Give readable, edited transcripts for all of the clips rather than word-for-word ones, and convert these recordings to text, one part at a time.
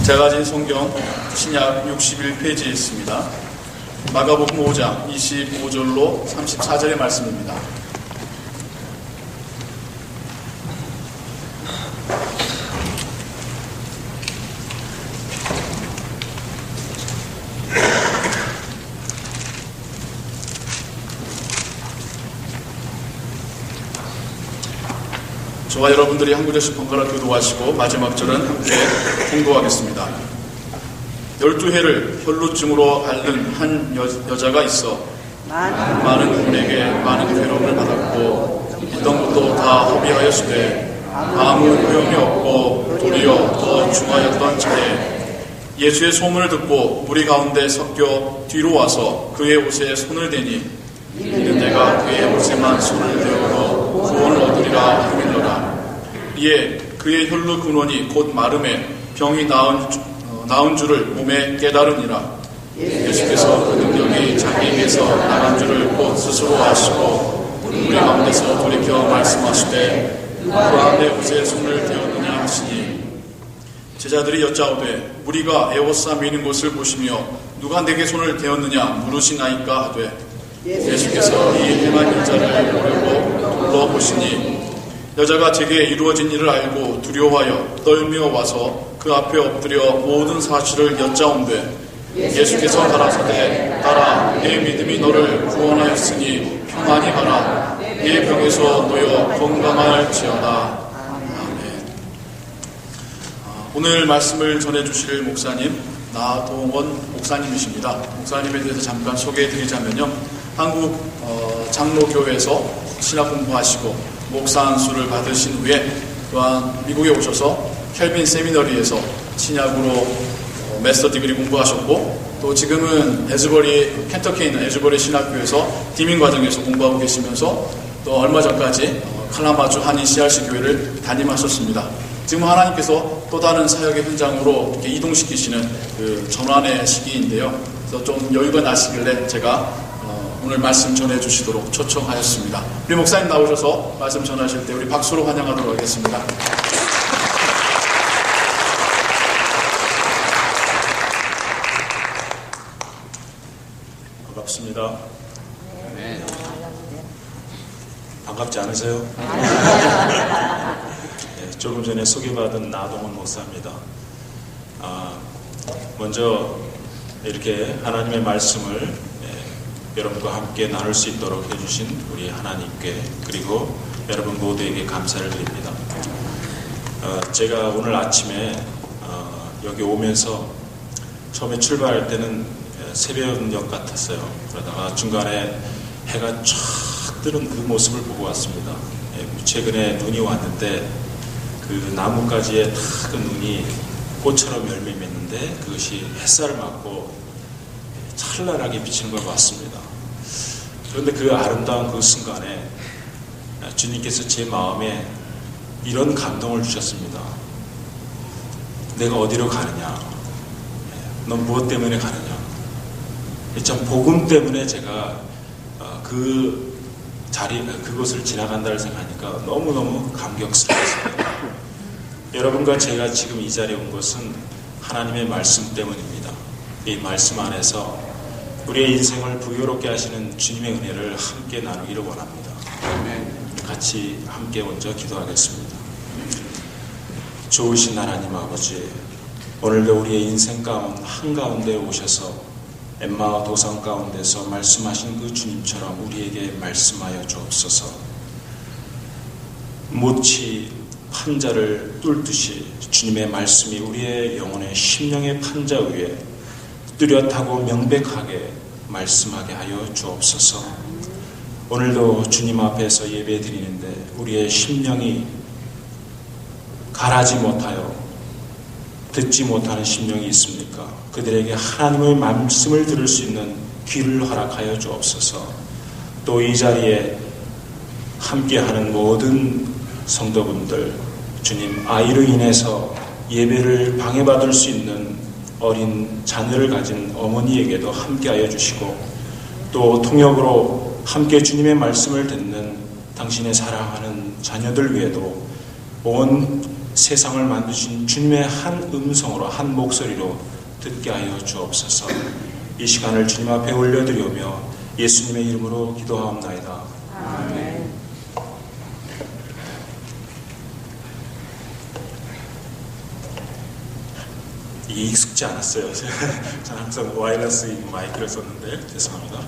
제가 가진 성경 신약 61페이지에 있습니다. 마가복음 5장 25절로 34절의 말씀입니다. 저와 여러분들이 한 구절씩 번갈아 교도하시고 마지막 절은 함께 공도하겠습니다. 12해를 혈루증으로 앓는 한 여자가 있어 많은 분에게 많은 괴로움을 받았고 있던 것도 다 허비하였으되 아무 소용이 없고 도리어 더 중하였던 차에 예수의 소문을 듣고 무리 가운데 섞여 뒤로 와서 그의 옷에 손을 대니 이는 내가 그의 옷에만 손을 대어도 구원을 얻으리라 하밀러라. 이에 그의 혈루 근원이 곧 마름에 병이 나은 줄을 몸에 깨달으니라. 예수께서 그 능력이 자기에게서 나간 줄을 곧 스스로 아시고 우리 가운데서 돌이켜 말씀하시되 누가 내 옷에 손을 대었느냐 하시니 제자들이 여짜오되 무리가 에워싸 미는 것을 보시며 누가 내게 손을 대었느냐 물으시나이까 하되 예수께서 이 행한 여자를 보려고 둘러보시니 여자가 제게 이루어진 일을 알고 두려워하여 떨며 와서 그 앞에 엎드려 모든 사실을 여짜온되 예수께서 가라사대 따라 내 믿음이 너를 구원하였으니 평안히 가라 내 병에서 놓여 건강할지어다. 아멘. 오늘 말씀을 전해주실 목사님 나동원 목사님이십니다. 목사님에 대해서 잠깐 소개해드리자면요, 한국 장로교회에서 신학 공부하시고 목사 안수를 받으신 후에 또한 미국에 오셔서 켈빈 세미너리에서 신약으로 마스터 디그리 공부하셨고 또 지금은 켄터키에 있는 에즈버리 신학교에서 디민 과정에서 공부하고 계시면서 또 얼마 전까지 칼라마주 한인 CRC 교회를 담임하셨습니다. 지금 하나님께서 또 다른 사역의 현장으로 이렇게 이동시키시는 그 전환의 시기인데요. 그래서 좀 여유가 나시길래 제가 오늘 말씀 전해주시도록 초청하였습니다. 우리 목사님 나오셔서 말씀 전하실 때 우리 박수로 환영하도록 하겠습니다. 반갑습니다. 네. 반갑지 않으세요? 네, 조금 전에 소개받은 나동원 목사입니다. 먼저 이렇게 하나님의 말씀을 여러분과 함께 나눌 수 있도록 해주신 우리 하나님께 그리고 여러분 모두에게 감사를 드립니다. 제가 오늘 아침에 여기 오면서 처음에 출발할 때는 새벽녘 같았어요. 그러다가 중간에 해가 쫙 뜨는 그 모습을 보고 왔습니다. 최근에 눈이 왔는데 그 나뭇가지에 다 그 눈이 꽃처럼 열매 맺는데 그것이 햇살을 맞고 찬란하게 비치는 걸 봤습니다. 그런데 그 아름다운 그 순간에 주님께서 제 마음에 이런 감동을 주셨습니다. 내가 어디로 가느냐? 넌 무엇 때문에 가느냐? 참 복음 때문에 제가 그 자리, 그곳을 지나간다를 생각하니까 너무너무 감격스러웠습니다. 여러분과 제가 지금 이 자리에 온 것은 하나님의 말씀 때문입니다. 이 말씀 안에서 우리의 인생을 부유롭게 하시는 주님의 은혜를 함께 나누기를 원합니다. 같이 함께 먼저 기도하겠습니다. 좋으신 하나님 아버지, 오늘도 우리의 인생 한가운데 오셔서 엠마오 도성 가운데서 말씀하신 그 주님처럼 우리에게 말씀하여 주옵소서. 못이 판자를 뚫듯이 주님의 말씀이 우리의 영혼의 심령의 판자 위에 뚜렷하고 명백하게 말씀하게 하여 주옵소서. 오늘도 주님 앞에서 예배 드리는데 우리의 심령이 가라지 못하여 듣지 못하는 심령이 있습니까? 그들에게 하나님의 말씀을 들을 수 있는 귀를 허락하여 주옵소서. 또 이 자리에 함께하는 모든 성도분들, 주님, 아이로 인해서 예배를 방해받을 수 있는 어린 자녀를 가진 어머니에게도 함께하여 주시고 또 통역으로 함께 주님의 말씀을 듣는 당신의 사랑하는 자녀들 위에도 온 세상을 만드신 주님의 한 음성으로, 한 목소리로 듣게 하여 주옵소서. 이 시간을 주님 앞에 올려드리오며 예수님의 이름으로 기도하옵나이다. 아멘. 이게 익숙지 않았어요. 저는 항상 와이어리스 마이크를 썼는데 죄송합니다.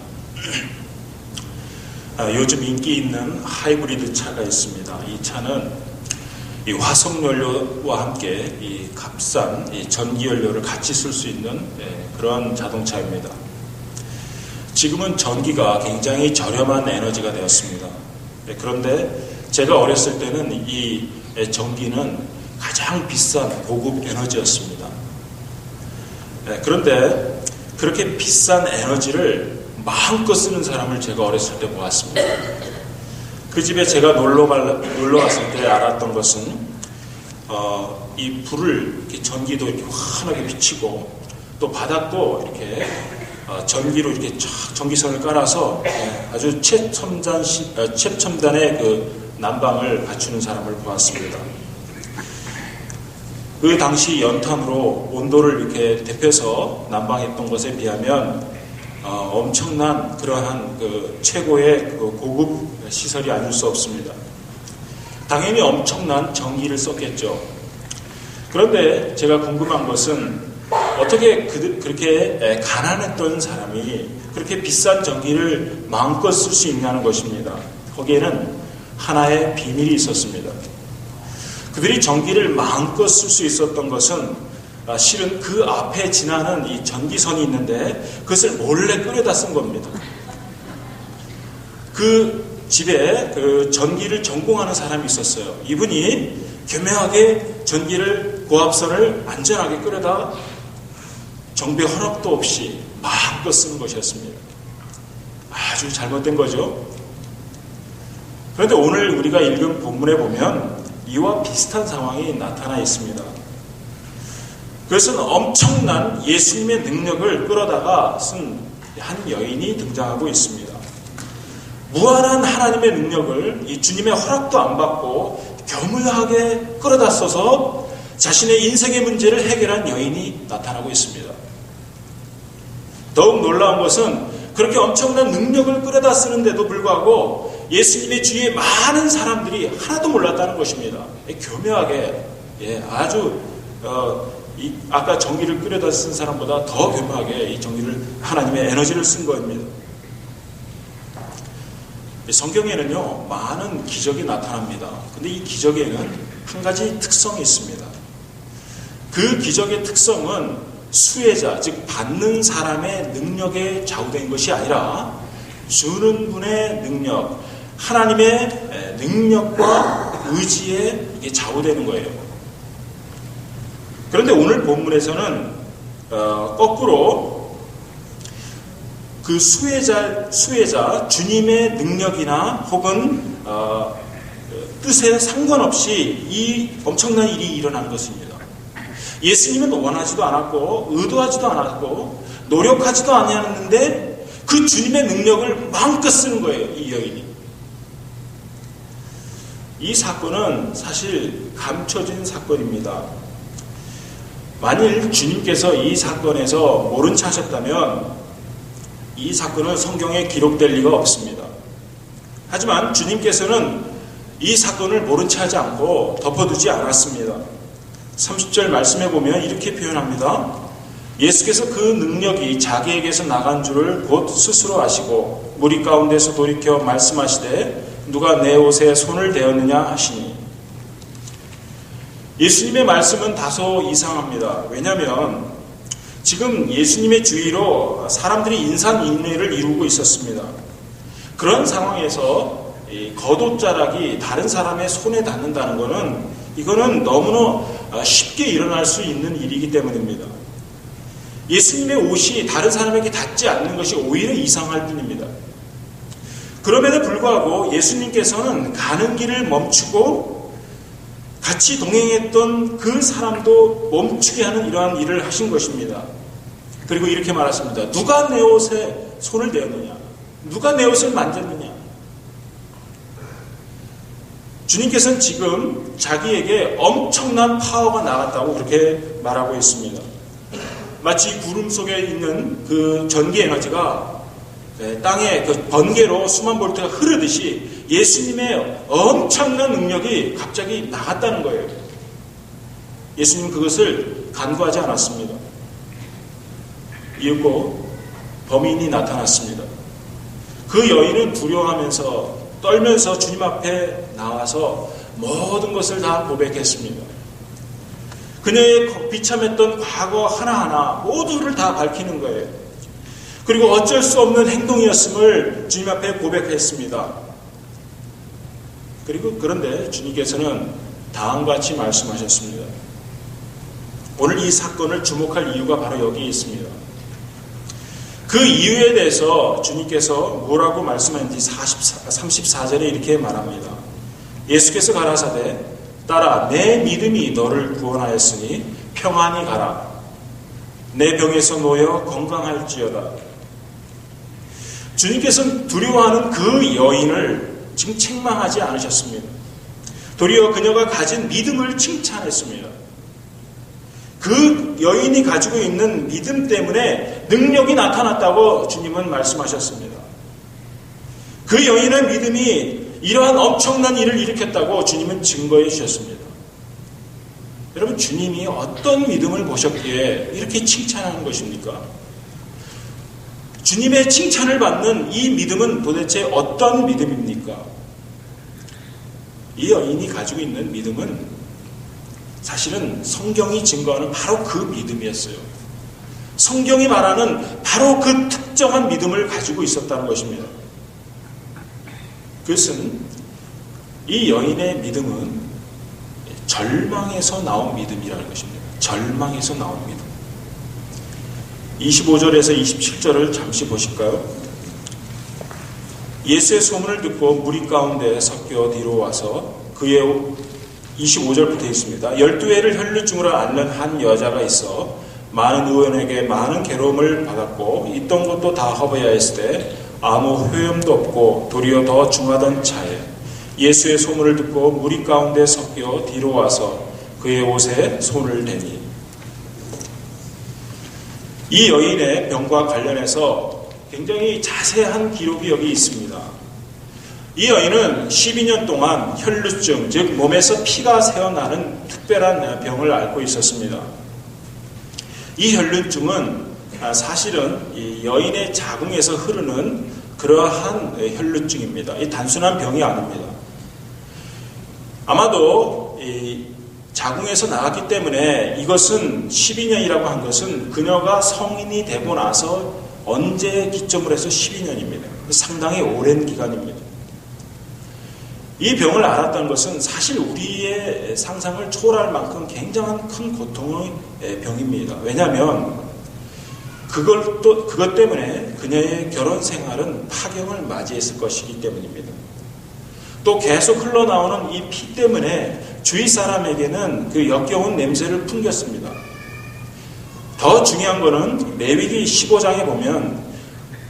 요즘 인기 있는 하이브리드 차가 있습니다. 이 차는 이 화석연료와 함께 이 값싼 이 전기연료를 같이 쓸 수 있는 그런 자동차입니다. 지금은 전기가 굉장히 저렴한 에너지가 되었습니다. 그런데 제가 어렸을 때는 이 전기는 가장 비싼 고급 에너지였습니다. 그런데 그렇게 비싼 에너지를 마음껏 쓰는 사람을 제가 어렸을 때 보았습니다. 그 집에 제가 놀러 갔을 때 알았던 것은 이 불을 이렇게 전기도 이렇게 환하게 비치고 또 바닥도 이렇게 전기로 이렇게 쫙 전기선을 깔아서 아주 최첨단의 그 난방을 갖추는 사람을 보았습니다. 그 당시 연탄으로 온도를 이렇게 데펴서 난방했던 것에 비하면 엄청난 그러한 그 최고의 그 고급 시설이 아닐 수 없습니다. 당연히 엄청난 전기를 썼겠죠. 그런데 제가 궁금한 것은 어떻게 그렇게 가난했던 사람이 그렇게 비싼 전기를 마음껏 쓸 수 있냐는 것입니다. 거기에는 하나의 비밀이 있었습니다. 그들이 전기를 마음껏 쓸 수 있었던 것은 실은 그 앞에 지나는 이 전기선이 있는데 그것을 몰래 끌어다 쓴 겁니다. 그 집에 그 전기를 전공하는 사람이 있었어요. 이분이 교묘하게 전기를 고압선을 안전하게 끌어다 정부의 허락도 없이 마음껏 쓰는 것이었습니다. 아주 잘못된 거죠. 그런데 오늘 우리가 읽은 본문에 보면 이와 비슷한 상황이 나타나 있습니다. 그것은 엄청난 예수님의 능력을 끌어다가 쓴 한 여인이 등장하고 있습니다. 무한한 하나님의 능력을 이 주님의 허락도 안 받고 교묘하게 끌어다 써서 자신의 인생의 문제를 해결한 여인이 나타나고 있습니다. 더욱 놀라운 것은 그렇게 엄청난 능력을 끌어다 쓰는데도 불구하고 예수님의 주위에 많은 사람들이 하나도 몰랐다는 것입니다. 교묘하게 아주 아까 전기를 끌어다 쓴 사람보다 더 교묘하게 이 전기를 하나님의 에너지를 쓴 겁니다. 성경에는요 많은 기적이 나타납니다. 근데 이 기적에는 한 가지 특성이 있습니다. 그 기적의 특성은 수혜자, 즉 받는 사람의 능력에 좌우된 것이 아니라 주는 분의 능력, 하나님의 능력과 의지에 이게 좌우되는 거예요. 그런데 오늘 본문에서는 거꾸로 그 수혜자 주님의 능력이나 혹은 뜻에 상관없이 이 엄청난 일이 일어난 것입니다. 예수님은 원하지도 않았고 의도하지도 않았고 노력하지도 않았는데 그 주님의 능력을 마음껏 쓰는 거예요. 이 여인이. 이 사건은 사실 감춰진 사건입니다. 만일 주님께서 이 사건에서 모른 체 하셨다면 이 사건은 성경에 기록될 리가 없습니다. 하지만 주님께서는 이 사건을 모른 체 하지 않고 덮어두지 않았습니다. 30절 말씀해 보면 이렇게 표현합니다. 예수께서 그 능력이 자기에게서 나간 줄을 곧 스스로 아시고 무리 가운데서 돌이켜 말씀하시되 누가 내 옷에 손을 대었느냐 하시니. 예수님의 말씀은 다소 이상합니다. 왜냐하면 지금 예수님의 주위로 사람들이 인산인해를 이루고 있었습니다. 그런 상황에서 겉옷자락이 다른 사람의 손에 닿는다는 것은 이거는 너무나 쉽게 일어날 수 있는 일이기 때문입니다. 예수님의 옷이 다른 사람에게 닿지 않는 것이 오히려 이상할 뿐입니다. 그럼에도 불구하고 예수님께서는 가는 길을 멈추고 같이 동행했던 그 사람도 멈추게 하는 이러한 일을 하신 것입니다. 그리고 이렇게 말했습니다. 누가 내 옷에 손을 대었느냐? 누가 내 옷을 만졌느냐? 주님께서는 지금 자기에게 엄청난 파워가 나갔다고 그렇게 말하고 있습니다. 마치 구름 속에 있는 그 전기 에너지가 땅에 그 번개로 수만 볼트가 흐르듯이 예수님의 엄청난 능력이 갑자기 나갔다는 거예요. 예수님은 그것을 간과하지 않았습니다. 이윽고 범인이 나타났습니다. 그 여인은 두려워하면서 떨면서 주님 앞에 나와서 모든 것을 다 고백했습니다. 그녀의 비참했던 과거 하나하나 모두를 다 밝히는 거예요. 그리고 어쩔 수 없는 행동이었음을 주님 앞에 고백했습니다. 그런데 주님께서는 다음과 같이 말씀하셨습니다. 오늘 이 사건을 주목할 이유가 바로 여기에 있습니다. 그 이유에 대해서 주님께서 뭐라고 말씀하는지 34절에 이렇게 말합니다. 예수께서 가라사대 딸아 내 믿음이 너를 구원하였으니 평안히 가라. 내 병에서 놓여 건강할지어다. 주님께서는 두려워하는 그 여인을 지금 책망하지 않으셨습니다. 도리어 그녀가 가진 믿음을 칭찬했습니다. 그 여인이 가지고 있는 믿음 때문에 능력이 나타났다고 주님은 말씀하셨습니다. 그 여인의 믿음이 이러한 엄청난 일을 일으켰다고 주님은 증거해 주셨습니다. 여러분, 주님이 어떤 믿음을 보셨기에 이렇게 칭찬하는 것입니까? 주님의 칭찬을 받는 이 믿음은 도대체 어떤 믿음입니까? 이 여인이 가지고 있는 믿음은 사실은 성경이 증거하는 바로 그 믿음이었어요. 성경이 말하는 바로 그 특정한 믿음을 가지고 있었다는 것입니다. 그것은 이 여인의 믿음은 절망에서 나온 믿음이라는 것입니다. 절망에서 나온 믿음. 25절에서 27절을 잠시 보실까요? 예수의 소문을 듣고 무리 가운데 섞여 뒤로 와서 그의 25절 붙어 있습니다. 12회를 혈루증으로 앓는 한 여자가 있어 많은 의원에게 많은 괴로움을 받았고 있던 것도 다 허비하였을 때 아무 효험도 없고 도리어 더 중하던 차에 예수의 소문을 듣고 무리 가운데 섞여 뒤로 와서 그의 옷에 손을 대니. 이 여인의 병과 관련해서 굉장히 자세한 기록이 여기 있습니다. 이 여인은 12년 동안 혈루증, 즉 몸에서 피가 새어나는 특별한 병을 앓고 있었습니다. 이 혈루증은 사실은 이 여인의 자궁에서 흐르는 그러한 혈루증입니다. 이 단순한 병이 아닙니다. 아마도 이 자궁에서 나왔기 때문에 이것은 12년이라고 한 것은 그녀가 성인이 되고 나서 언제 기점으로 해서 12년입니다. 상당히 오랜 기간입니다. 이 병을 앓았다는 것은 사실 우리의 상상을 초월할 만큼 굉장한 큰 고통의 병입니다. 왜냐하면 그것 때문에 그녀의 결혼 생활은 파경을 맞이했을 것이기 때문입니다. 또 계속 흘러나오는 이 피 때문에 주위 사람에게는 그 역겨운 냄새를 풍겼습니다. 더 중요한 것은 레위기 15장에 보면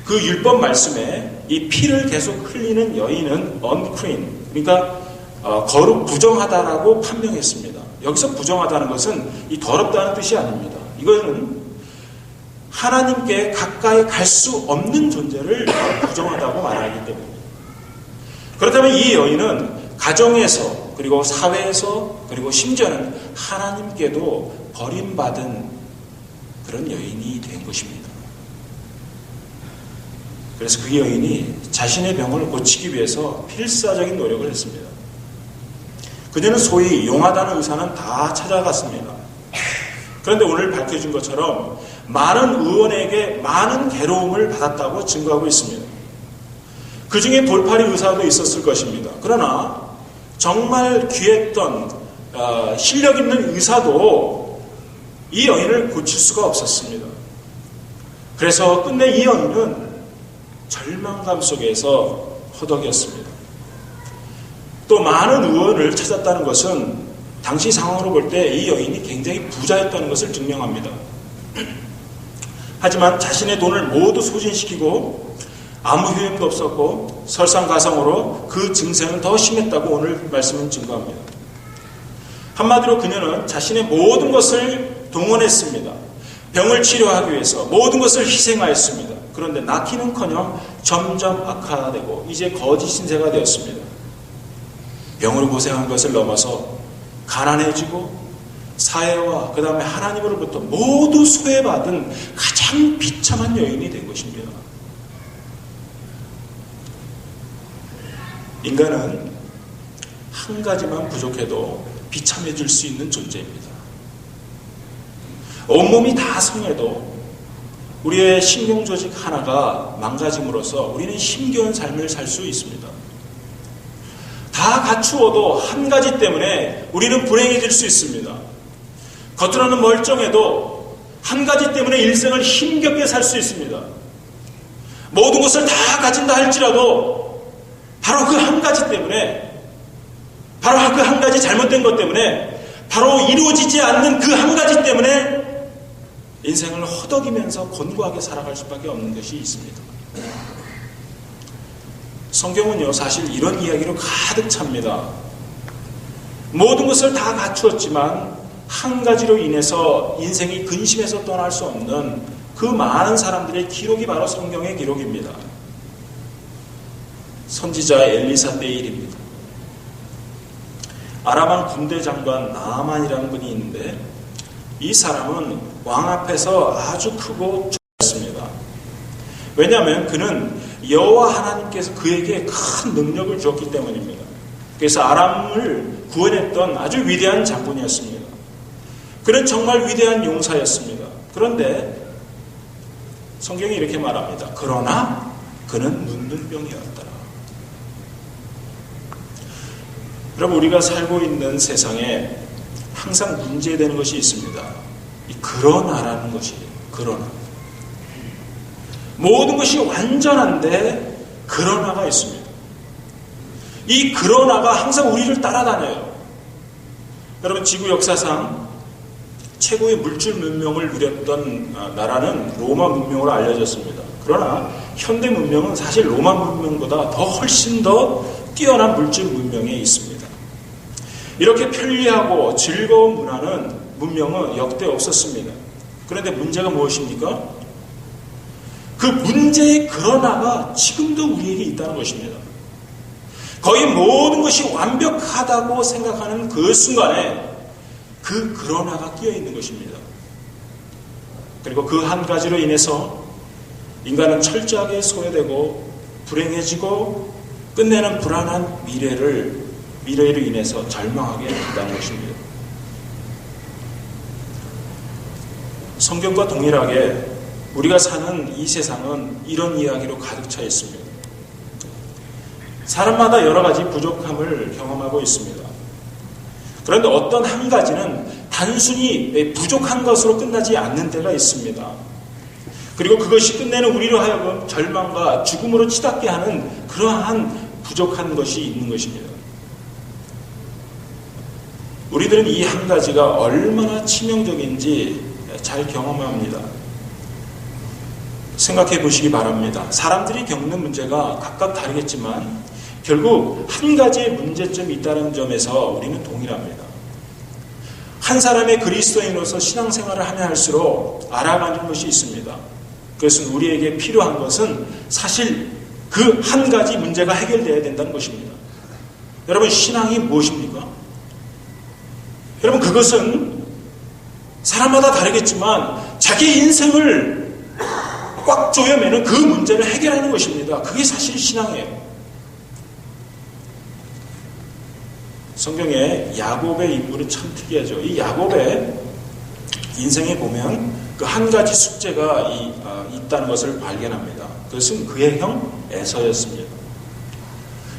그 율법 말씀에 이 피를 계속 흘리는 여인은 unclean, 그러니까 거룩 부정하다라고 판명했습니다. 여기서 부정하다는 것은 이 더럽다는 뜻이 아닙니다. 이거는 하나님께 가까이 갈 수 없는 존재를 부정하다고 말하기 때문입니다. 그렇다면 이 여인은 가정에서 그리고 사회에서 그리고 심지어는 하나님께도 버림받은 그런 여인이 된 것입니다. 그래서 그 여인이 자신의 병을 고치기 위해서 필사적인 노력을 했습니다. 그녀는 소위 용하다는 의사는 다 찾아갔습니다. 그런데 오늘 밝혀진 것처럼 많은 의원에게 많은 괴로움을 받았다고 증거하고 있습니다. 그 중에 돌팔이 의사도 있었을 것입니다. 그러나 정말 귀했던 실력 있는 의사도 이 여인을 고칠 수가 없었습니다. 그래서 끝내 이 여인은 절망감 속에서 허덕였습니다. 또 많은 의원을 찾았다는 것은 당시 상황으로 볼 때 이 여인이 굉장히 부자였다는 것을 증명합니다. 하지만 자신의 돈을 모두 소진시키고 아무 효험도 없었고 설상가상으로 그 증세는 더 심했다고 오늘 말씀은 증거합니다. 한마디로 그녀는 자신의 모든 것을 동원했습니다. 병을 치료하기 위해서 모든 것을 희생하였습니다. 그런데 낫기는커녕 점점 악화되고 이제 거짓 신세가 되었습니다. 병으로 고생한 것을 넘어서 가난해지고 사회와 그 다음에 하나님으로부터 모두 소외받은 가장 비참한 여인이 된 것입니다. 인간은 한 가지만 부족해도 비참해질 수 있는 존재입니다. 온몸이 다 성해도 우리의 신경조직 하나가 망가짐으로써 우리는 힘겨운 삶을 살 수 있습니다. 다 갖추어도 한 가지 때문에 우리는 불행해질 수 있습니다. 겉으로는 멀쩡해도 한 가지 때문에 일생을 힘겹게 살 수 있습니다. 모든 것을 다 가진다 할지라도 바로 그 한 가지 때문에, 바로 그 한 가지 잘못된 것 때문에, 바로 이루어지지 않는 그 한 가지 때문에 인생을 허덕이면서 곤고하게 살아갈 수밖에 없는 것이 있습니다. 성경은요, 사실 이런 이야기로 가득 찹니다. 모든 것을 다 갖추었지만 한 가지로 인해서 인생이 근심해서 떠날 수 없는 그 많은 사람들의 기록이 바로 성경의 기록입니다. 선지자 엘리사 때의 일입니다. 아람왕 군대 장관 나아만이라는 분이 있는데 이 사람은 왕 앞에서 아주 크고 좋았습니다. 왜냐하면 그는 여호와 하나님께서 그에게 큰 능력을 주었기 때문입니다. 그래서 아람을 구원했던 아주 위대한 장군이었습니다. 그는 정말 위대한 용사였습니다. 그런데 성경이 이렇게 말합니다. 그러나 그는 문둥병이었더라. 여러분, 우리가 살고 있는 세상에 항상 문제되는 것이 있습니다. 이 그러나라는 것이에요. 그러나. 모든 것이 완전한데 그러나가 있습니다. 이 그러나가 항상 우리를 따라다녀요. 여러분, 지구 역사상 최고의 물질 문명을 누렸던 나라는 로마 문명으로 알려졌습니다. 그러나 현대 문명은 사실 로마 문명보다 더 훨씬 더 뛰어난 물질 문명에 있습니다. 이렇게 편리하고 즐거운 문명은 역대 없었습니다. 그런데 문제가 무엇입니까? 그 문제의 그러나가 지금도 우리에게 있다는 것입니다. 거의 모든 것이 완벽하다고 생각하는 그 순간에 그 그러나가 끼어 있는 것입니다. 그리고 그 한 가지로 인해서 인간은 철저하게 소외되고 불행해지고 끝내는 불안한 미래로 인해서 절망하게 된다는 것입니다. 성경과 동일하게 우리가 사는 이 세상은 이런 이야기로 가득 차 있습니다. 사람마다 여러 가지 부족함을 경험하고 있습니다. 그런데 어떤 한 가지는 단순히 부족한 것으로 끝나지 않는 때가 있습니다. 그리고 그것이 끝내는 우리로 하여금 절망과 죽음으로 치닫게 하는 그러한 부족한 것이 있는 것입니다. 우리들은 이 한 가지가 얼마나 치명적인지 잘 경험합니다. 생각해 보시기 바랍니다. 사람들이 겪는 문제가 각각 다르겠지만 결국 한 가지의 문제점이 있다는 점에서 우리는 동일합니다. 한 사람의 그리스도인으로서 신앙생활을 하면 할수록 알아가는 것이 있습니다. 그것은 우리에게 필요한 것은 사실 그 한 가지 문제가 해결되어야 된다는 것입니다. 여러분, 신앙이 무엇입니까? 여러분, 그것은 사람마다 다르겠지만 자기 인생을 꽉 조여매는 그 문제를 해결하는 것입니다. 그게 사실 신앙이에요. 성경에 야곱의 인물은 참 특이하죠. 이 야곱의 인생에 보면 그 한 가지 숙제가 있다는 것을 발견합니다. 그것은 그의 형 에서였습니다.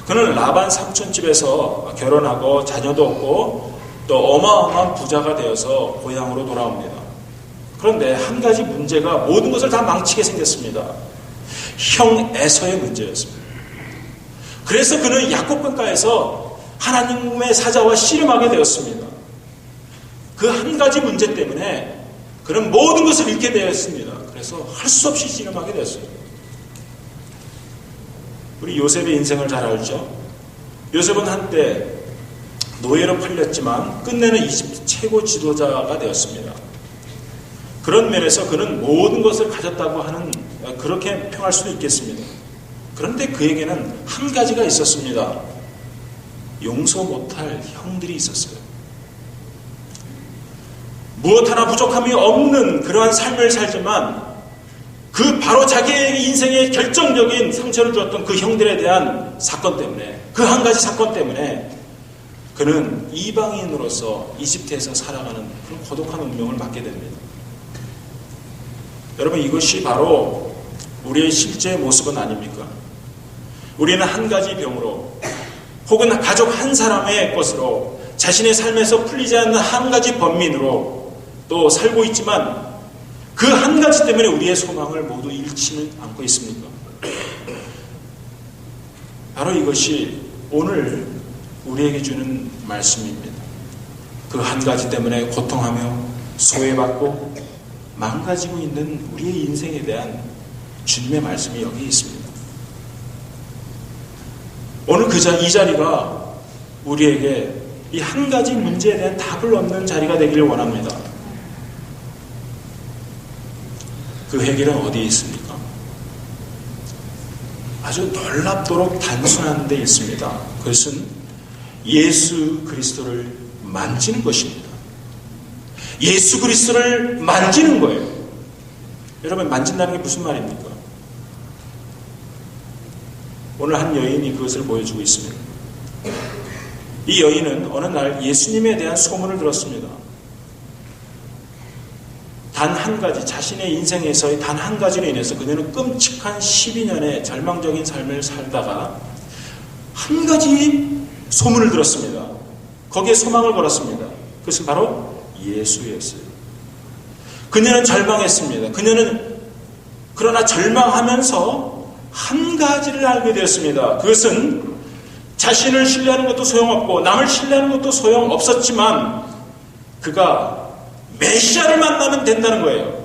그는 라반 삼촌집에서 결혼하고 자녀도 얻고 또 어마어마한 부자가 되어서 고향으로 돌아옵니다. 그런데 한 가지 문제가 모든 것을 다 망치게 생겼습니다. 형 에서의 문제였습니다. 그래서 그는 야곱강가에서 하나님의 사자와 씨름하게 되었습니다. 그 한 가지 문제 때문에 그는 모든 것을 잃게 되었습니다. 그래서 할 수 없이 씨름하게 되었습니다. 우리 요셉의 인생을 잘 알죠? 요셉은 한때 노예로 팔렸지만 끝내는 이집트 최고 지도자가 되었습니다. 그런 면에서 그는 모든 것을 가졌다고 하는, 그렇게 평할 수도 있겠습니다. 그런데 그에게는 한 가지가 있었습니다. 용서 못할 형들이 있었어요. 무엇 하나 부족함이 없는 그러한 삶을 살지만 그 바로 자기의 인생에 결정적인 상처를 주었던 그 형들에 대한 사건 때문에, 그 한 가지 사건 때문에 그는 이방인으로서 이집트에서 살아가는 그런 고독한 운명을 맞게 됩니다. 여러분, 이것이 바로 우리의 실제 모습은 아닙니까? 우리는 한 가지 병으로 혹은 가족 한 사람의 것으로 자신의 삶에서 풀리지 않는 한 가지 번민으로 또 살고 있지만 그 한 가지 때문에 우리의 소망을 모두 잃지는 않고 있습니까? 바로 이것이 오늘 우리에게 주는 말씀입니다. 그 한 가지 때문에 고통하며 소외받고 망가지고 있는 우리의 인생에 대한 주님의 말씀이 여기 있습니다. 오늘 이 자리가 우리에게 이 한 가지 문제에 대한 답을 얻는 자리가 되기를 원합니다. 그 해결은 어디에 있습니까? 아주 놀랍도록 단순한 데 있습니다. 그것은 예수 그리스도를 만지는 것입니다. 예수 그리스도를 만지는 거예요. 여러분, 만진다는 게 무슨 말입니까? 오늘 한 여인이 그것을 보여주고 있습니다. 이 여인은 어느 날 예수님에 대한 소문을 들었습니다. 단 한 가지, 자신의 인생에서의 단 한 가지로 인해서 그녀는 끔찍한 12년의 절망적인 삶을 살다가 한 가지 소문을 들었습니다. 거기에 소망을 걸었습니다. 그것은 바로 예수였어요. 그녀는 절망했습니다. 그녀는 그러나 절망하면서 한 가지를 알게 되었습니다. 그것은 자신을 신뢰하는 것도 소용없고 남을 신뢰하는 것도 소용없었지만 그가 메시아를 만나면 된다는 거예요.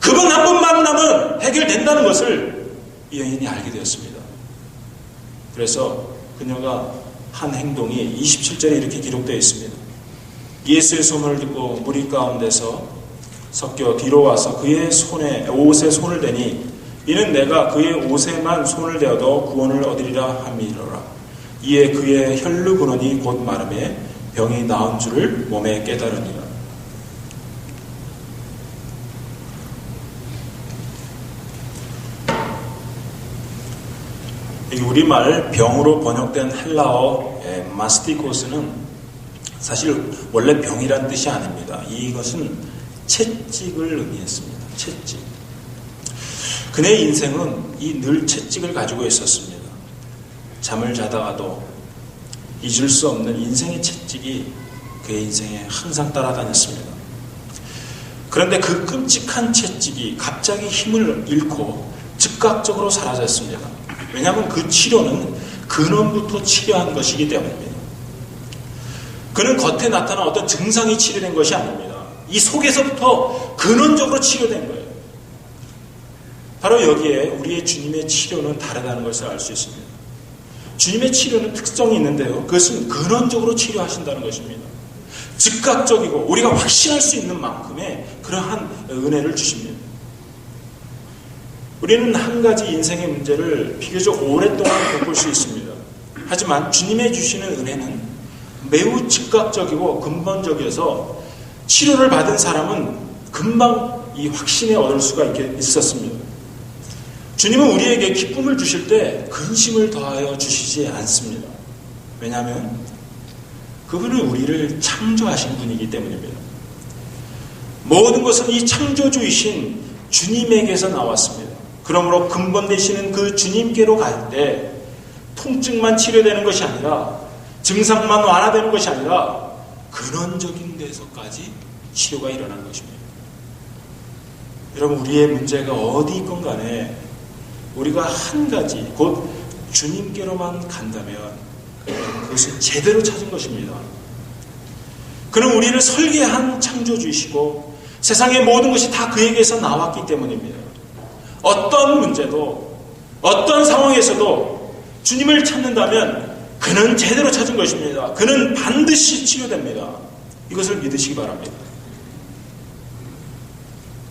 그분 한 분 만나면 해결된다는 것을 이 여인이 알게 되었습니다. 그래서 그녀가 한 행동이 27절에 이렇게 기록되어 있습니다. 예수의 소문을 듣고 무리 가운데서 섞여 뒤로 와서 그의 옷에 손을 대니 이는 내가 그의 옷에만 손을 대어도 구원을 얻으리라 함이로라. 이에 그의 혈루 근원이 곧 마름에 병이 나은 줄을 몸에 깨달으니라. 우리말 병으로 번역된 헬라어 마스티코스는 사실 원래 병이란 뜻이 아닙니다. 이것은 채찍을 의미했습니다. 채찍. 그의 인생은 이 늘 채찍을 가지고 있었습니다. 잠을 자다가도 잊을 수 없는 인생의 채찍이 그의 인생에 항상 따라다녔습니다. 그런데 그 끔찍한 채찍이 갑자기 힘을 잃고 즉각적으로 사라졌습니다. 왜냐하면 그 치료는 근원부터 치료한 것이기 때문입니다. 그는 겉에 나타난 어떤 증상이 치료된 것이 아닙니다. 이 속에서부터 근원적으로 치료된 거예요. 바로 여기에 우리의 주님의 치료는 다르다는 것을 알 수 있습니다. 주님의 치료는 특성이 있는데요. 그것은 근원적으로 치료하신다는 것입니다. 즉각적이고 우리가 확신할 수 있는 만큼의 그러한 은혜를 주십니다. 우리는 한 가지 인생의 문제를 비교적 오랫동안 겪을 수 있습니다. 하지만 주님의 주시는 은혜는 매우 즉각적이고 근본적이어서 치료를 받은 사람은 금방 이 확신에 얻을 수가 있었습니다. 주님은 우리에게 기쁨을 주실 때 근심을 더하여 주시지 않습니다. 왜냐하면 그분은 우리를 창조하신 분이기 때문입니다. 모든 것은 이 창조주이신 주님에게서 나왔습니다. 그러므로 근본 되시는 그 주님께로 갈 때 통증만 치료되는 것이 아니라 증상만 완화되는 것이 아니라 근원적인 데서까지 치료가 일어나는 것입니다. 여러분, 우리의 문제가 어디 있건 간에 우리가 한 가지 곧 주님께로만 간다면 그것은 제대로 찾은 것입니다. 그는 우리를 설계한 창조주이시고 세상의 모든 것이 다 그에게서 나왔기 때문입니다. 어떤 문제도 어떤 상황에서도 주님을 찾는다면 그는 제대로 찾은 것입니다. 그는 반드시 치유됩니다. 이것을 믿으시기 바랍니다.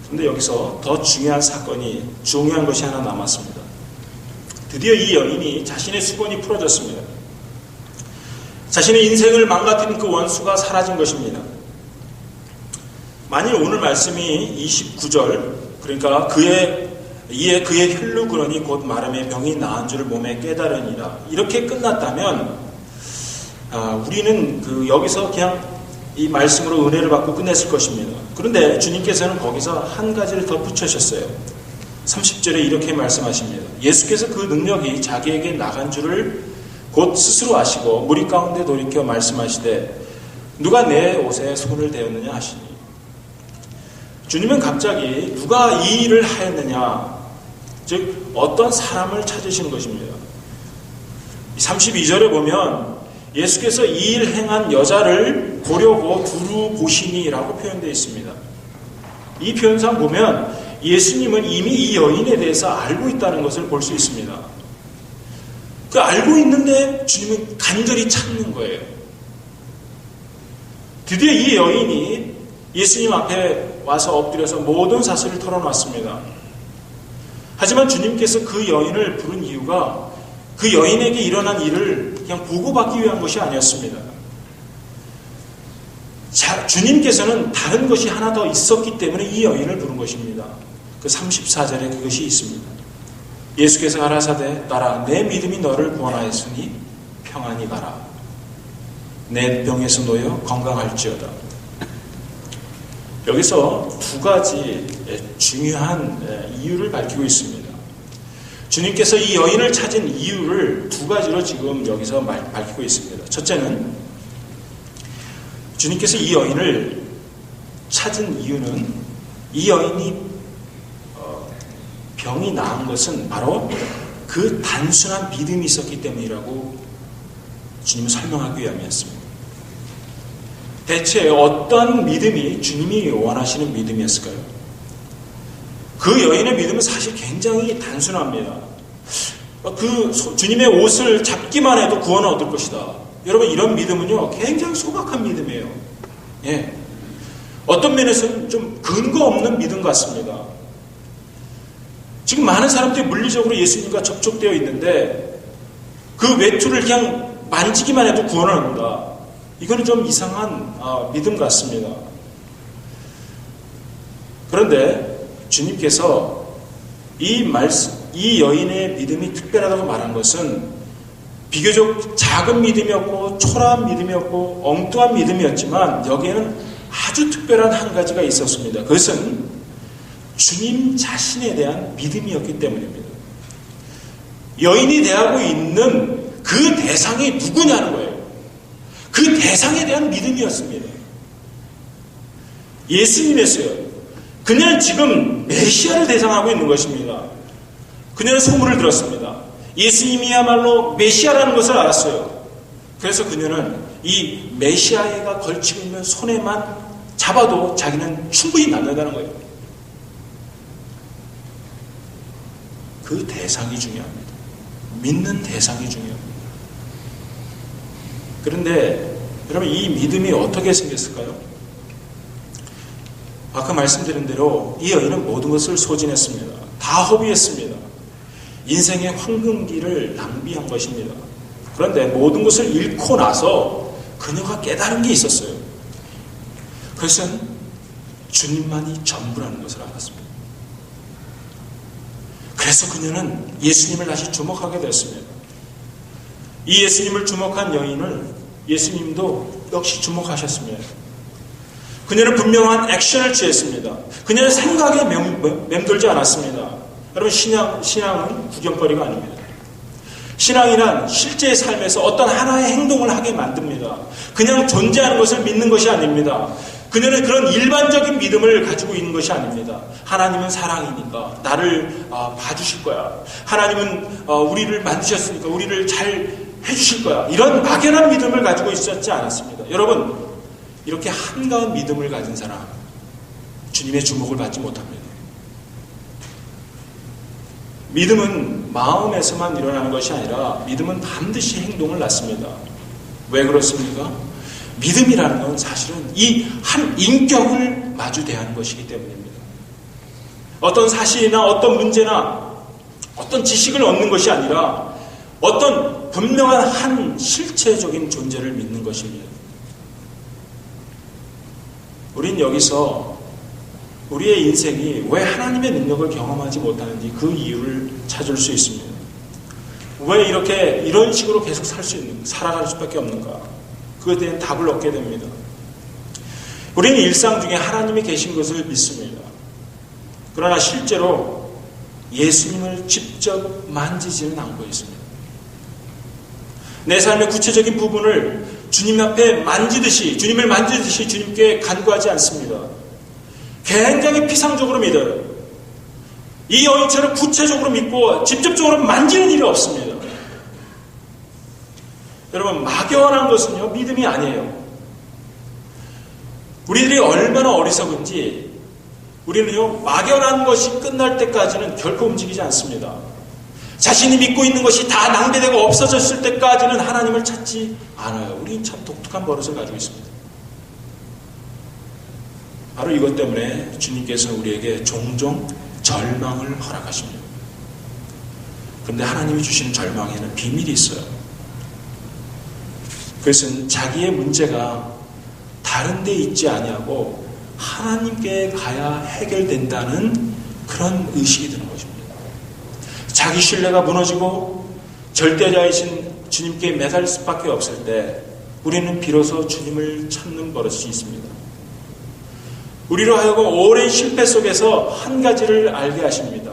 그런데 여기서 더 중요한 것이 하나 남았습니다. 드디어 이 여인이 자신의 수건이 풀어졌습니다. 자신의 인생을 망가뜨린 그 원수가 사라진 것입니다. 만일 오늘 말씀이 29절, 그러니까 그의 혈루 그러니 곧 마름의 병이 나은 줄을 몸에 깨달으니라, 이렇게 끝났다면 우리는 여기서 그냥 이 말씀으로 은혜를 받고 끝냈을 것입니다. 그런데 주님께서는 거기서 한 가지를 더 붙여주셨어요. 30절에 이렇게 말씀하십니다. 예수께서 그 능력이 자기에게 나간 줄을 곧 스스로 아시고 무리 가운데 돌이켜 말씀하시되 누가 내 옷에 손을 대었느냐 하시니, 주님은 갑자기 누가 이 일을 하였느냐, 즉 어떤 사람을 찾으시는 것입니다. 32절에 보면 예수께서 이 일을 행한 여자를 보려고 두루 보시니라고 표현되어 있습니다. 이 표현상 보면 예수님은 이미 이 여인에 대해서 알고 있다는 것을 볼 수 있습니다. 그 알고 있는데 주님은 간절히 찾는 거예요. 드디어 이 여인이 예수님 앞에 와서 엎드려서 모든 사실을 털어놨습니다. 하지만 주님께서 그 여인을 부른 이유가 그 여인에게 일어난 일을 그냥 보고받기 위한 것이 아니었습니다. 주님께서는 다른 것이 하나 더 있었기 때문에 이 여인을 부른 것입니다. 그 34절에 그것이 있습니다. 예수께서 가라사대 따라 내 믿음이 너를 구원하였으니 평안히 가라. 내 병에서 놓여 건강할지어다. 여기서 두 가지 중요한 이유를 밝히고 있습니다. 주님께서 이 여인을 찾은 이유를 두 가지로 지금 여기서 밝히고 있습니다. 첫째는 주님께서 이 여인을 찾은 이유는 이 여인이 병이 나은 것은 바로 그 단순한 믿음이 있었기 때문이라고 주님은 설명하기 위함이었습니다. 대체 어떤 믿음이 주님이 원하시는 믿음이었을까요? 그 여인의 믿음은 사실 굉장히 단순합니다. 주님의 옷을 잡기만 해도 구원을 얻을 것이다. 여러분, 이런 믿음은요 굉장히 소박한 믿음이에요. 예. 어떤 면에서는 좀 근거 없는 믿음 같습니다. 지금 많은 사람들이 물리적으로 예수님과 접촉되어 있는데 그 외투를 그냥 만지기만 해도 구원을 얻는다. 이거는 좀 이상한 믿음 같습니다. 그런데 주님께서 이 여인의 믿음이 특별하다고 말한 것은 비교적 작은 믿음이었고 초라한 믿음이었고 엉뚱한 믿음이었지만 여기에는 아주 특별한 한 가지가 있었습니다. 그것은 주님 자신에 대한 믿음이었기 때문입니다. 여인이 대하고 있는 그 대상이 누구냐는 거예요. 그 대상에 대한 믿음이었습니다. 예수님이었어요. 그녀는 지금 메시아를 대상하고 있는 것입니다. 그녀는 소문을 들었습니다. 예수님이야말로 메시아라는 것을 알았어요. 그래서 그녀는 이 메시아가 걸치고 있는 손에만 잡아도 자기는 충분히 낫는다는 거예요. 그 대상이 중요합니다. 믿는 대상이 중요합니다. 그런데 여러분, 이 믿음이 어떻게 생겼을까요? 아까 말씀드린 대로 이 여인은 모든 것을 소진했습니다. 다 허비했습니다. 인생의 황금기를 낭비한 것입니다. 그런데 모든 것을 잃고 나서 그녀가 깨달은 게 있었어요. 그것은 주님만이 전부라는 것을 알았습니다. 그래서 그녀는 예수님을 다시 주목하게 됐습니다. 이 예수님을 주목한 여인을 예수님도 역시 주목하셨습니다. 그녀는 분명한 액션을 취했습니다. 그녀는 생각에 맴돌지 않았습니다. 여러분, 신앙은 구경거리가 아닙니다. 신앙이란 실제의 삶에서 어떤 하나의 행동을 하게 만듭니다. 그냥 존재하는 것을 믿는 것이 아닙니다. 그녀는 그런 일반적인 믿음을 가지고 있는 것이 아닙니다. 하나님은 사랑이니까 나를 봐주실 거야. 하나님은 우리를 만드셨으니까 우리를 잘 해주실 거야. 이런 막연한 믿음을 가지고 있었지 않았습니다. 여러분, 이렇게 한가한 믿음을 가진 사람, 주님의 주목을 받지 못합니다. 믿음은 마음에서만 일어나는 것이 아니라 믿음은 반드시 행동을 낳습니다. 왜 그렇습니까? 믿음이라는 건 사실은 이 한 인격을 마주 대하는 것이기 때문입니다. 어떤 사실이나 어떤 문제나 어떤 지식을 얻는 것이 아니라 어떤 분명한 한 실체적인 존재를 믿는 것입니다. 우린 여기서 우리의 인생이 왜 하나님의 능력을 경험하지 못하는지 그 이유를 찾을 수 있습니다. 왜 이렇게 이런 식으로 계속 살아갈 수밖에 없는가? 그것에 대한 답을 얻게 됩니다. 우리는 일상 중에 하나님이 계신 것을 믿습니다. 그러나 실제로 예수님을 직접 만지지는 않고 있습니다. 내 삶의 구체적인 부분을 주님 앞에 주님을 만지듯이 주님께 간구하지 않습니다. 굉장히 피상적으로 믿어요. 이 여인처럼 구체적으로 믿고 직접적으로 만지는 일이 없습니다. 여러분, 막연한 것은요, 믿음이 아니에요. 우리들이 얼마나 어리석은지 우리는요, 막연한 것이 끝날 때까지는 결코 움직이지 않습니다. 자신이 믿고 있는 것이 다 낭비되고 없어졌을 때까지는 하나님을 찾지 않아요. 우리는 참 독특한 버릇을 가지고 있습니다. 바로 이것 때문에 주님께서 우리에게 종종 절망을 허락하십니다. 그런데 하나님이 주시는 절망에는 비밀이 있어요. 그것은 자기의 문제가 다른 데 있지 아니하고 하나님께 가야 해결된다는 그런 의식이 드는 것입니다. 자기 신뢰가 무너지고 절대자이신 주님께 매달릴 수밖에 없을 때 우리는 비로소 주님을 찾는 버릇이 있습니다. 우리로 하여금 오랜 실패 속에서 한 가지를 알게 하십니다.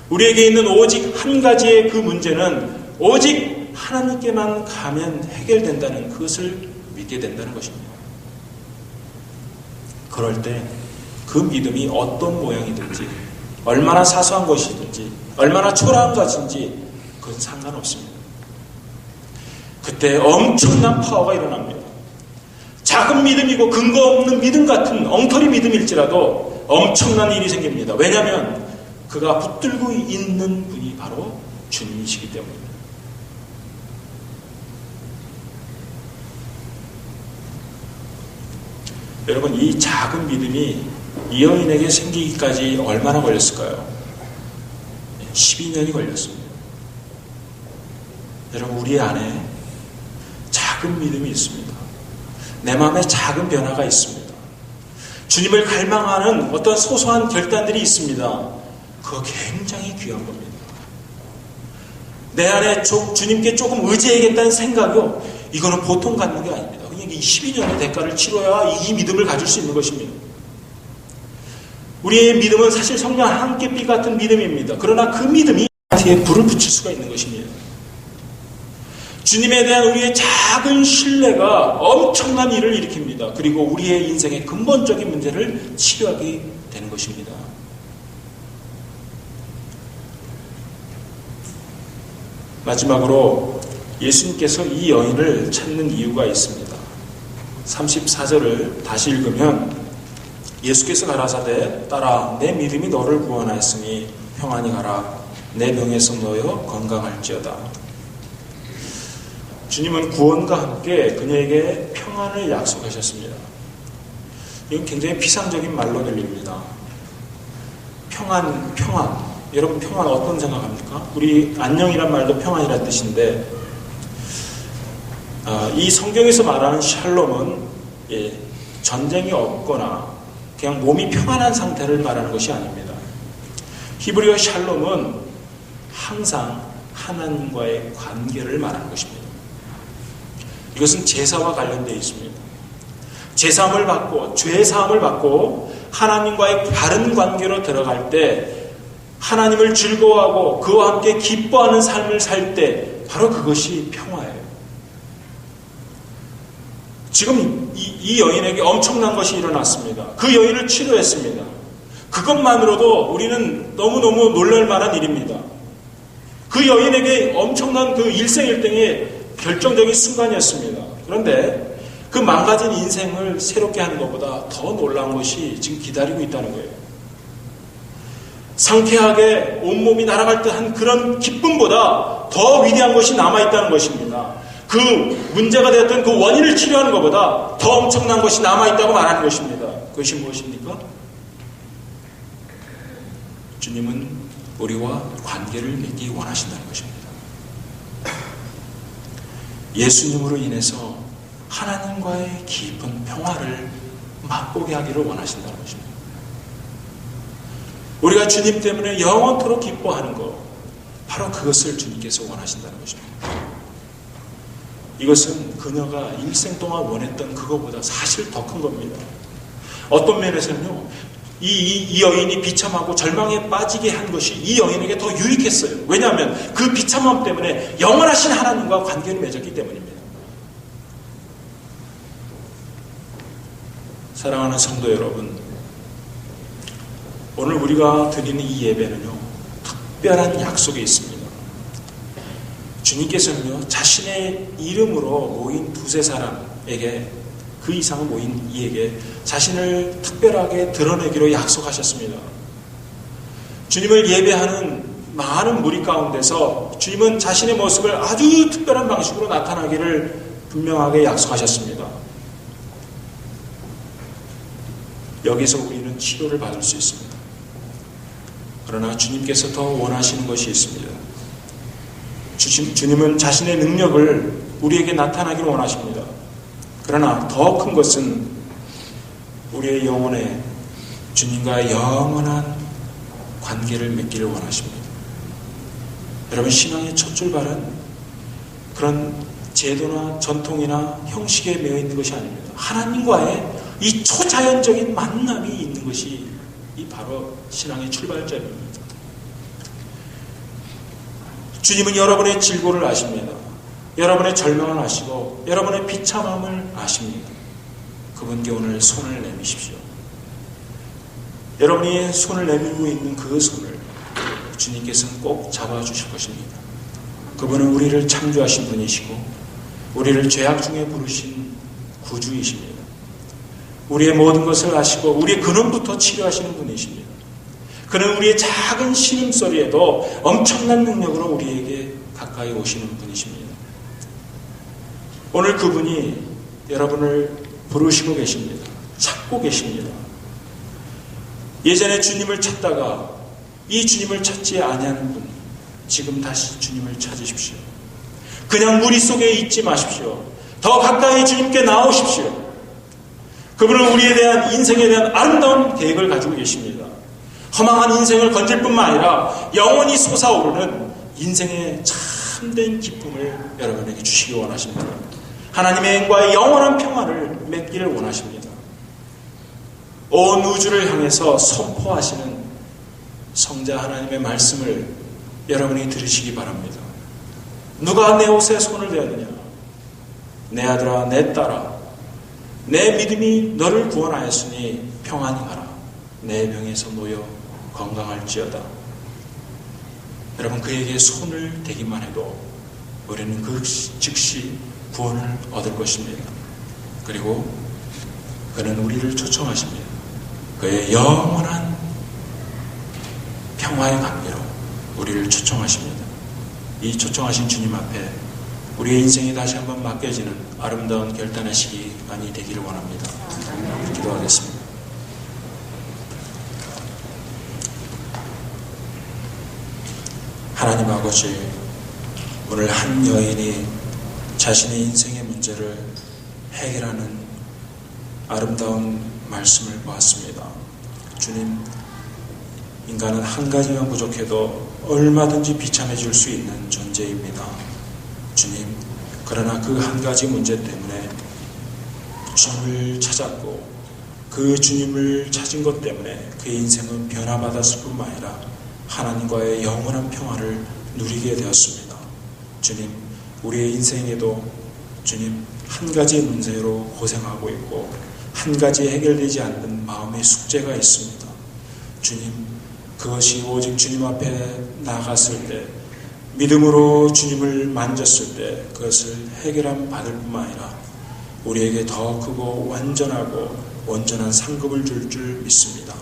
우리에게 있는 오직 한 가지의 그 문제는 오직 하나님께만 가면 해결된다는 그것을 믿게 된다는 것입니다. 그럴 때 그 믿음이 어떤 모양이든지 얼마나 사소한 것이든지 얼마나 초라한 것인지 그건 상관없습니다. 그때 엄청난 파워가 일어납니다. 작은 믿음이고 근거 없는 믿음 같은 엉터리 믿음일지라도 엄청난 일이 생깁니다. 왜냐하면 그가 붙들고 있는 분이 바로 주님이시기 때문입니다. 여러분, 이 작은 믿음이 이 여인에게 생기기까지 얼마나 걸렸을까요? 12년이 걸렸습니다. 여러분, 우리 안에 작은 믿음이 있습니다. 내 마음에 작은 변화가 있습니다. 주님을 갈망하는 어떤 소소한 결단들이 있습니다. 그거 굉장히 귀한 겁니다. 내 안에 주님께 조금 의지해야겠다는 생각이요, 이거는 보통 갖는 게 아닙니다. 그냥 이 12년의 대가를 치러야 이 믿음을 가질 수 있는 것입니다. 우리의 믿음은 사실 성령 한 께빛 같은 믿음입니다. 그러나 그 믿음이 뒤에 불을 붙일 수가 있는 것입니다. 주님에 대한 우리의 작은 신뢰가 엄청난 일을 일으킵니다. 그리고 우리의 인생의 근본적인 문제를 치료하게 되는 것입니다. 마지막으로 예수님께서 이 여인을 찾는 이유가 있습니다. 34절을 다시 읽으면 예수께서 가라사대 따라 내 믿음이 너를 구원하였으니 평안히 가라 내 병에서 놓여 건강할지어다. 주님은 구원과 함께 그녀에게 평안을 약속하셨습니다. 이건 굉장히 피상적인 말로 들립니다. 평안. 여러분, 평안 어떤 생각합니까? 우리 안녕이란 말도 평안이란 뜻인데, 이 성경에서 말하는 샬롬은 전쟁이 없거나 그냥 몸이 평안한 상태를 말하는 것이 아닙니다. 히브리어 샬롬은 항상 하나님과의 관계를 말하는 것입니다. 이것은 제사와 관련되어 있습니다. 제사함을 받고 죄사함을 받고 하나님과의 바른 관계로 들어갈 때 하나님을 즐거워하고 그와 함께 기뻐하는 삶을 살 때 바로 그것이 평화예요. 지금 이 여인에게 엄청난 것이 일어났습니다. 그 여인을 치료했습니다. 그것만으로도 우리는 너무너무 놀랄 만한 일입니다. 그 여인에게 엄청난 그 일생일대의 결정적인 순간이었습니다. 그런데 그 망가진 인생을 새롭게 하는 것보다 더 놀라운 것이 지금 기다리고 있다는 거예요. 상쾌하게 온몸이 날아갈 듯한 그런 기쁨보다 더 위대한 것이 남아있다는 것입니다. 그 문제가 되었던 그 원인을 치료하는 것보다 더 엄청난 것이 남아있다고 말하는 것입니다. 그것이 무엇입니까? 주님은 우리와 관계를 맺기 원하신다는 것입니다. 예수님으로 인해서 하나님과의 깊은 평화를 맛보게 하기를 원하신다는 것입니다. 우리가 주님 때문에 영원토록 기뻐하는 것, 바로 그것을 주님께서 원하신다는 것입니다. 이것은 그녀가 일생 동안 원했던 그것보다 사실 더 큰 겁니다. 어떤 면에서는요, 이 여인이 비참하고 절망에 빠지게 한 것이 이 여인에게 더 유익했어요. 왜냐하면 그 비참함 때문에 영원하신 하나님과 관계를 맺었기 때문입니다. 사랑하는 성도 여러분, 오늘 우리가 드리는 이 예배는요, 특별한 약속이 있습니다. 주님께서는요, 자신의 이름으로 모인 두세 사람에게, 그 이상 모인 이에게 자신을 특별하게 드러내기로 약속하셨습니다. 주님을 예배하는 많은 무리 가운데서 주님은 자신의 모습을 아주 특별한 방식으로 나타나기를 분명하게 약속하셨습니다. 여기서 우리는 치료를 받을 수 있습니다. 그러나 주님께서 더 원하시는 것이 있습니다. 주님은 자신의 능력을 우리에게 나타나기를 원하십니다. 그러나 더 큰 것은 우리의 영혼에 주님과의 영원한 관계를 맺기를 원하십니다. 여러분, 신앙의 첫 출발은 그런 제도나 전통이나 형식에 매여 있는 것이 아닙니다. 하나님과의 이 초자연적인 만남이 있는 것이 이 바로 신앙의 출발점입니다. 주님은 여러분의 질고를 아십니다. 여러분의 절망을 아시고 여러분의 비참함을 아십니다. 그분께 오늘 손을 내미십시오. 여러분이 손을 내밀고 있는 그 손을 주님께서는 꼭 잡아주실 것입니다. 그분은 우리를 창조하신 분이시고 우리를 죄악 중에 부르신 구주이십니다. 우리의 모든 것을 아시고 우리의 근원부터 치료하시는 분이십니다. 그는 우리의 작은 신음소리에도 엄청난 능력으로 우리에게 가까이 오시는 분이십니다. 오늘 그분이 여러분을 부르시고 계십니다. 찾고 계십니다. 예전에 주님을 찾다가 이 주님을 찾지 아니하는 분, 지금 다시 주님을 찾으십시오. 그냥 무리 속에 있지 마십시오. 더 가까이 주님께 나오십시오. 그분은 우리에 대한 인생에 대한 아름다운 계획을 가지고 계십니다. 허망한 인생을 건질 뿐만 아니라 영원히 솟아오르는 인생의 참된 기쁨을 여러분에게 주시기 원하십니다. 하나님의 은과의 영원한 평화를 맺기를 원하십니다. 온 우주를 향해서 선포하시는 성자 하나님의 말씀을 여러분이 들으시기 바랍니다. 누가 내 옷에 손을 대었느냐? 내 아들아, 내 딸아, 내 믿음이 너를 구원하였으니 평안히 가라. 내 병에서 놓여 건강할지어다. 여러분, 그에게 손을 대기만 해도 우리는 그 즉시 구원을 얻을 것입니다. 그리고 그는 우리를 초청하십니다. 그의 영원한 평화의 관계로 우리를 초청하십니다. 이 초청하신 주님 앞에 우리의 인생이 다시 한번 맡겨지는 아름다운 결단의 시간이 되기를 원합니다. 기도하겠습니다. 하나님 아버지, 오늘 한 여인이 자신의 인생의 문제를 해결하는 아름다운 말씀을 보았습니다. 주님, 인간은 한 가지만 부족해도 얼마든지 비참해질 수 있는 존재입니다. 주님, 그러나 그 한 가지 문제 때문에 주님을 찾았고 그 주님을 찾은 것 때문에 그의 인생은 변화받았을 뿐만 아니라 하나님과의 영원한 평화를 누리게 되었습니다. 주님, 우리의 인생에도 주님 한 가지 문제로 고생하고 있고 한 가지 해결되지 않는 마음의 숙제가 있습니다. 주님, 그것이 오직 주님 앞에 나갔을 때, 믿음으로 주님을 만졌을 때 그것을 해결함 받을 뿐만 아니라 우리에게 더 크고 완전하고 온전한 상급을 줄 믿습니다.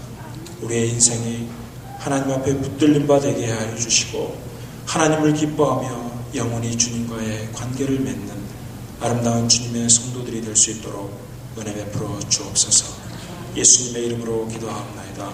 우리의 인생이 하나님 앞에 붙들림 바 되게 하여 주시고 하나님을 기뻐하며 영원히 주님과의 관계를 맺는 아름다운 주님의 성도들이 될 수 있도록 은혜 베풀어 주옵소서. 예수님의 이름으로 기도하옵나이다.